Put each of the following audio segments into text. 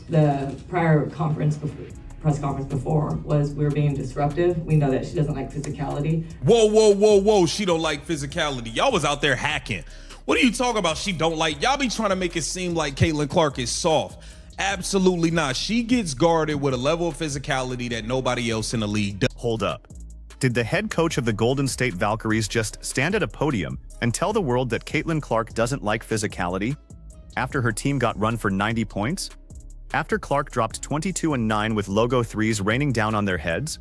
the prior press conference before was we were being disruptive. We know that she doesn't like physicality. Whoa. She don't like physicality. Y'all was out there hacking. What are you talking about? She don't like? Y'all be trying to make it seem like Caitlin Clark is soft. Absolutely not. She gets guarded with a level of physicality that nobody else in the league does. Hold up. Did the head coach of the Golden State Valkyries just stand at a podium and tell the world that Caitlin Clark doesn't like physicality? After her team got run for 90 points? After Clark dropped 22-9 with logo threes raining down on their heads?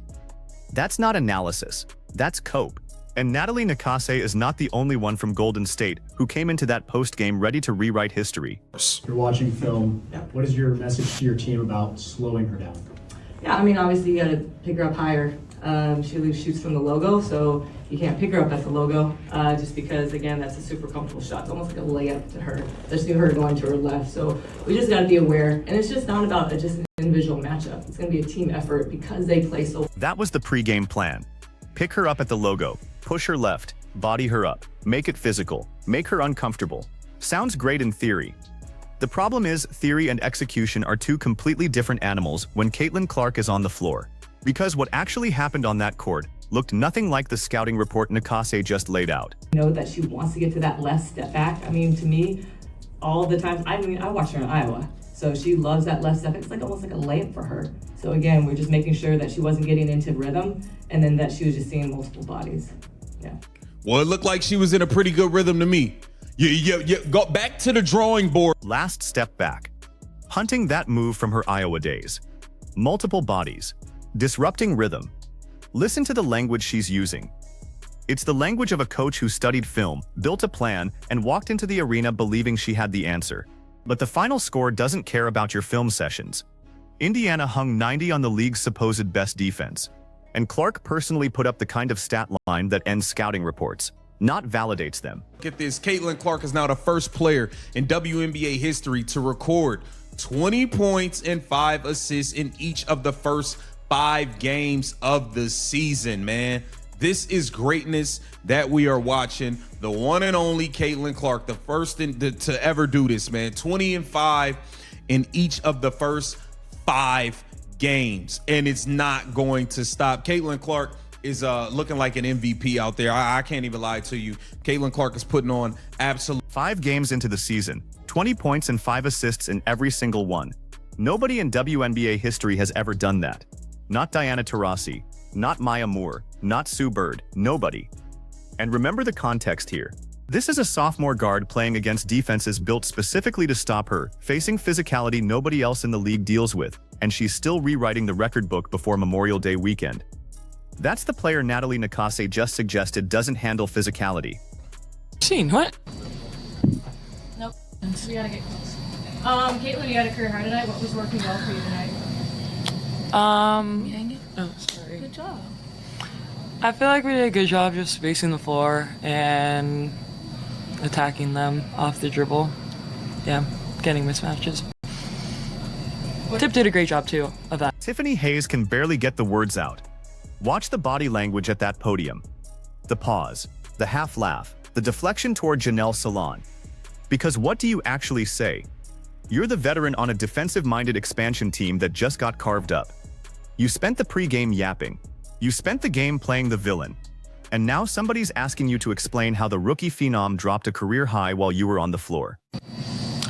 That's not analysis. That's cope. And Natalie Nakase is not the only one from Golden State who came into that post-game ready to rewrite history. You're watching film. What is your message to your team about slowing her down? Yeah, I mean, obviously you got to pick her up higher. She shoots from the logo, so you can't pick her up at the logo just because, again, that's a super comfortable shot. It's almost like a layup to her, especially her going to her left. So we just got to be aware. And it's just not about just an individual matchup. It's going to be a team effort because they play so. That was the pregame plan. Pick her up at the logo, push her left, body her up, make it physical, make her uncomfortable. Sounds great in theory. The problem is theory and execution are two completely different animals when Caitlin Clark is on the floor. Because what actually happened on that court looked nothing like the scouting report Nakase just laid out. You know that she wants to get to that left step back. I mean, to me, all the time, I watched her in Iowa, so she loves that left step. It's like almost like a layup for her. So again, we're just making sure that she wasn't getting into rhythm and then that she was just seeing multiple bodies. Yeah. Well, it looked like she was in a pretty good rhythm to me. You go back to the drawing board. Last step back. Hunting that move from her Iowa days. Multiple bodies. Disrupting rhythm. Listen to the language she's using. It's the language of a coach who studied film, built a plan, and walked into the arena believing she had the answer. But the final score doesn't care about your film sessions. Indiana hung 90 on the league's supposed best defense. And Clark personally put up the kind of stat line that ends scouting reports, not validates them. Look at this. Caitlin Clark is now the first player in WNBA history to record 20 points and 5 assists in each of the first 5 games of the season, man. This is greatness that we are watching. The one and only Caitlin Clark, the first to ever do this, man. 20 and 5 in each of the first 5 games, and it's not going to stop. Caitlin Clark is looking like an MVP out there. I can't even lie to you. Caitlin Clark is putting on absolute. 5 games into the season, 20 points and 5 assists in every single one. Nobody in WNBA history has ever done that. Not Diana Taurasi, not Maya Moore, not Sue Bird, nobody. And remember the context here. This is a sophomore guard playing against defenses built specifically to stop her, facing physicality nobody else in the league deals with, and she's still rewriting the record book before Memorial Day weekend. That's the player Natalie Nakase just suggested doesn't handle physicality. What? Nope. We gotta get close. Caitlin, you had a career high tonight. What was working well for you tonight? Dang it. Oh, sorry. Good job. I feel like we did a good job just spacing the floor and attacking them off the dribble. Yeah, getting mismatches. Tip did a great job too of that. Tiffany Hayes can barely get the words out. Watch the body language at that podium. The pause, the half laugh, the deflection toward Janelle Salon. Because what do you actually say? You're the veteran on a defensive-minded expansion team that just got carved up. You spent the pregame yapping. You spent the game playing the villain. And now somebody's asking you to explain how the rookie phenom dropped a career high while you were on the floor.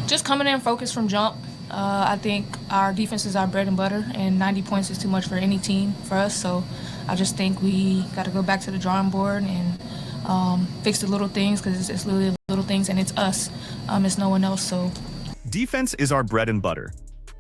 Just coming in focused from jump. I think our defense is our bread and butter, and 90 points is too much for any team for us. So I just think we got to go back to the drawing board and fix the little things, because it's literally little things, and it's us. It's no one else. So defense is our bread and butter.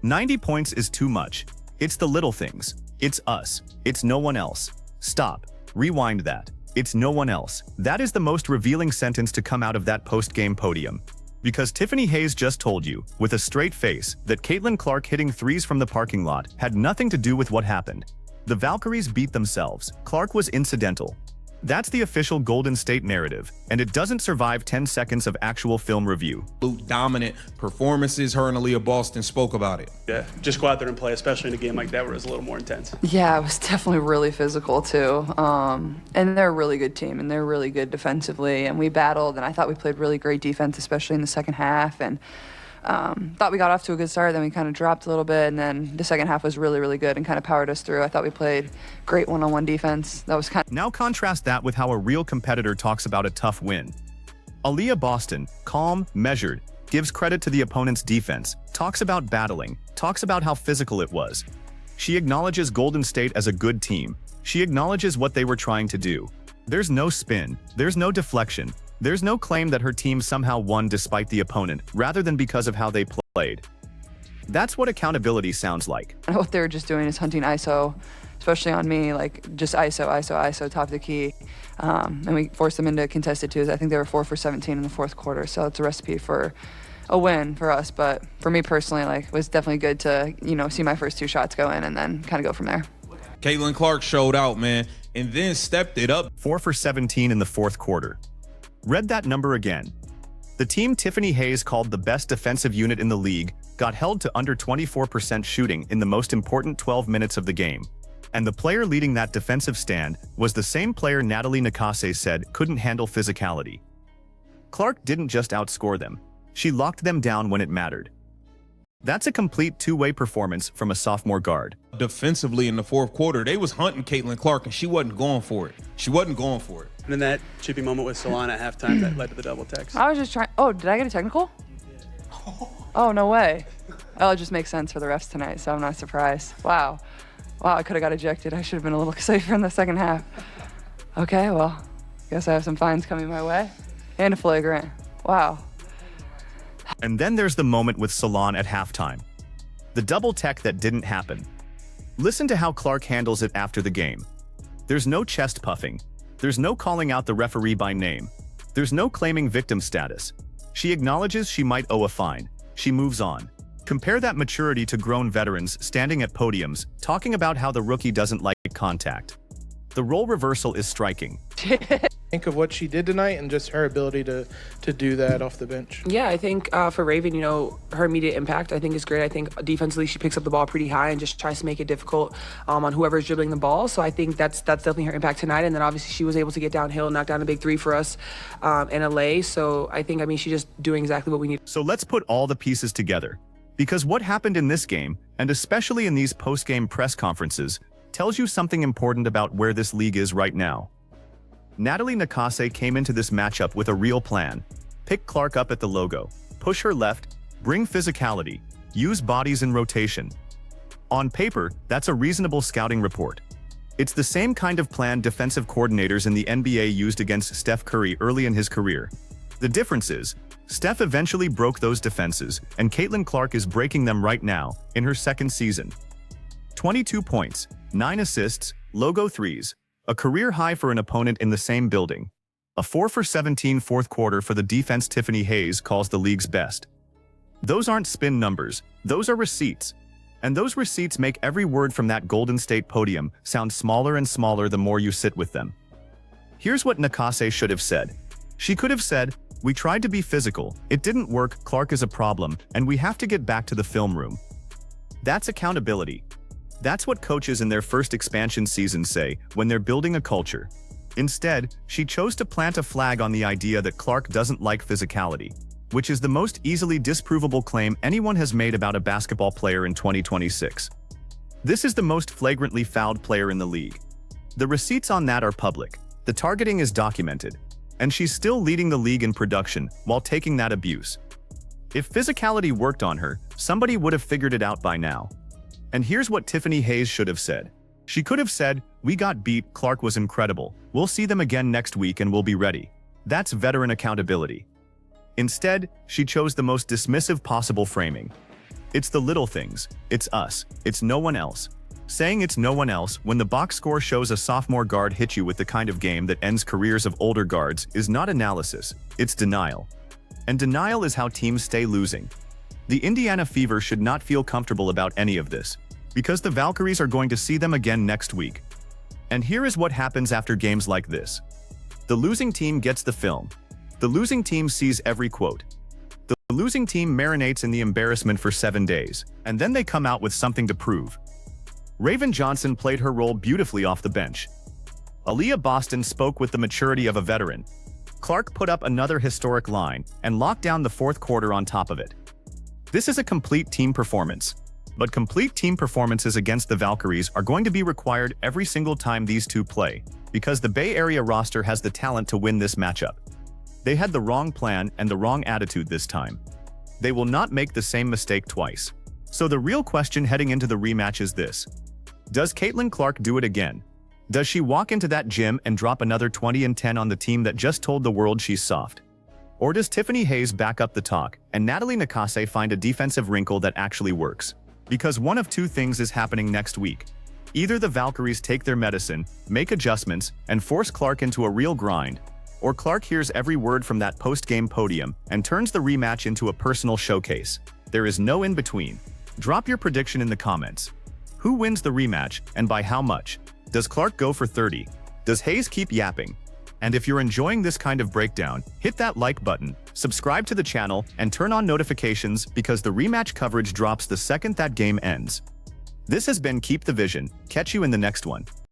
90 points is too much. It's the little things. It's us. It's no one else. Stop. Rewind that. It's no one else. That is the most revealing sentence to come out of that post-game podium. Because Tiffany Hayes just told you, with a straight face, that Caitlin Clark hitting threes from the parking lot had nothing to do with what happened. The Valkyries beat themselves. Clark was incidental. That's the official Golden State narrative, and it doesn't survive 10 seconds of actual film review. Dominant performances. Her and Aaliyah Boston spoke about it. Yeah, just go out there and play, especially in a game like that where it's a little more intense. Yeah, it was definitely really physical too. And they're a really good team, and they're really good defensively, and we battled, and I thought we played really great defense, especially in the second half. And Thought we got off to a good start, then we kind of dropped a little bit, and then the second half was really, really good and kind of powered us through. I thought we played great one-on-one defense. That was kind of... Now contrast that with how a real competitor talks about a tough win. Aaliyah Boston, calm, measured, gives credit to the opponent's defense, talks about battling, talks about how physical it was. She acknowledges Golden State as a good team. She acknowledges what they were trying to do. There's no spin, there's no deflection, there's no claim that her team somehow won despite the opponent, rather than because of how they played. That's what accountability sounds like. What they were just doing is hunting ISO, especially on me, like just ISO, top of the key. And we forced them into contested twos. I think they were 4 for 17 in the fourth quarter, so it's a recipe for a win for us. But for me personally, like, it was definitely good to, see my first 2 shots go in and then kind of go from there. Caitlin Clark showed out, man, and then stepped it up. 4 for 17 in the fourth quarter. Read that number again. The team Tiffany Hayes called the best defensive unit in the league got held to under 24% shooting in the most important 12 minutes of the game. And the player leading that defensive stand was the same player Natalie Nakase said couldn't handle physicality. Clark didn't just outscore them. She locked them down when it mattered. That's a complete two-way performance from a sophomore guard. Defensively in the fourth quarter, they was hunting Caitlin Clark, and she wasn't going for it. And then that chippy moment with Solana at halftime that led to the double text. I was just trying. Oh, did I get a technical? Oh, no way. Oh, it just makes sense for the refs tonight, so I'm not surprised. Wow, I could have got ejected. I should have been a little safer in the second half. Okay, well, guess I have some fines coming my way. And a flagrant. Wow. And then there's the moment with Solana at halftime. The double tech that didn't happen. Listen to how Clark handles it after the game. There's no chest puffing. There's no calling out the referee by name. There's no claiming victim status. She acknowledges she might owe a fine. She moves on. Compare that maturity to grown veterans standing at podiums, talking about how the rookie doesn't like contact. The role reversal is striking. Think of what she did tonight and just her ability to do that off the bench. Yeah, I think for Raven, her immediate impact, I think is great. I think defensively she picks up the ball pretty high and just tries to make it difficult on whoever's dribbling the ball. So I think that's definitely her impact tonight. And then obviously she was able to get downhill and knock down a big 3 for us in LA. So I think, she's just doing exactly what we need. So let's put all the pieces together. Because what happened in this game, and especially in these post-game press conferences, tells you something important about where this league is right now. Natalie Nakase came into this matchup with a real plan. Pick Clark up at the logo, push her left, bring physicality, use bodies in rotation. On paper, that's a reasonable scouting report. It's the same kind of plan defensive coordinators in the NBA used against Steph Curry early in his career. The difference is, Steph eventually broke those defenses, and Caitlin Clark is breaking them right now, in her second season. 22 points, 9 assists, logo threes, a career high for an opponent in the same building. A 4 for 17 fourth quarter for the defense Tiffany Hayes calls the league's best. Those aren't spin numbers, those are receipts. And those receipts make every word from that Golden State podium sound smaller and smaller the more you sit with them. Here's what Nakase should have said. She could have said, "We tried to be physical, it didn't work, Clark is a problem, and we have to get back to the film room." That's accountability. That's what coaches in their first expansion season say when they're building a culture. Instead, she chose to plant a flag on the idea that Clark doesn't like physicality, which is the most easily disprovable claim anyone has made about a basketball player in 2026. This is the most flagrantly fouled player in the league. The receipts on that are public, the targeting is documented, and she's still leading the league in production while taking that abuse. If physicality worked on her, somebody would have figured it out by now. And here's what Tiffany Hayes should have said. She could have said, "We got beat, Clark was incredible. We'll see them again next week and we'll be ready." That's veteran accountability. Instead, she chose the most dismissive possible framing. It's the little things. It's us. It's no one else. Saying it's no one else when the box score shows a sophomore guard hit you with the kind of game that ends careers of older guards is not analysis, it's denial. And denial is how teams stay losing. The Indiana Fever should not feel comfortable about any of this, because the Valkyries are going to see them again next week. And here is what happens after games like this. The losing team gets the film. The losing team sees every quote. The losing team marinates in the embarrassment for 7 days, and then they come out with something to prove. Raven Johnson played her role beautifully off the bench. Aaliyah Boston spoke with the maturity of a veteran. Clark put up another historic line and locked down the fourth quarter on top of it. This is a complete team performance. But complete team performances against the Valkyries are going to be required every single time these two play, because the Bay Area roster has the talent to win this matchup. They had the wrong plan and the wrong attitude this time. They will not make the same mistake twice. So the real question heading into the rematch is this: does Caitlin Clark do it again? Does she walk into that gym and drop another 20 and 10 on the team that just told the world she's soft? Or does Tiffany Hayes back up the talk and Natalie Nakase find a defensive wrinkle that actually works? Because one of two things is happening next week. Either the Valkyries take their medicine, make adjustments, and force Clark into a real grind, or Clark hears every word from that post-game podium and turns the rematch into a personal showcase. There is no in-between. Drop your prediction in the comments. Who wins the rematch, and by how much? Does Clark go for 30? Does Hayes keep yapping? And if you're enjoying this kind of breakdown, hit that like button, subscribe to the channel, and turn on notifications because the rematch coverage drops the second that game ends. This has been Keep the Vision. Catch you in the next one.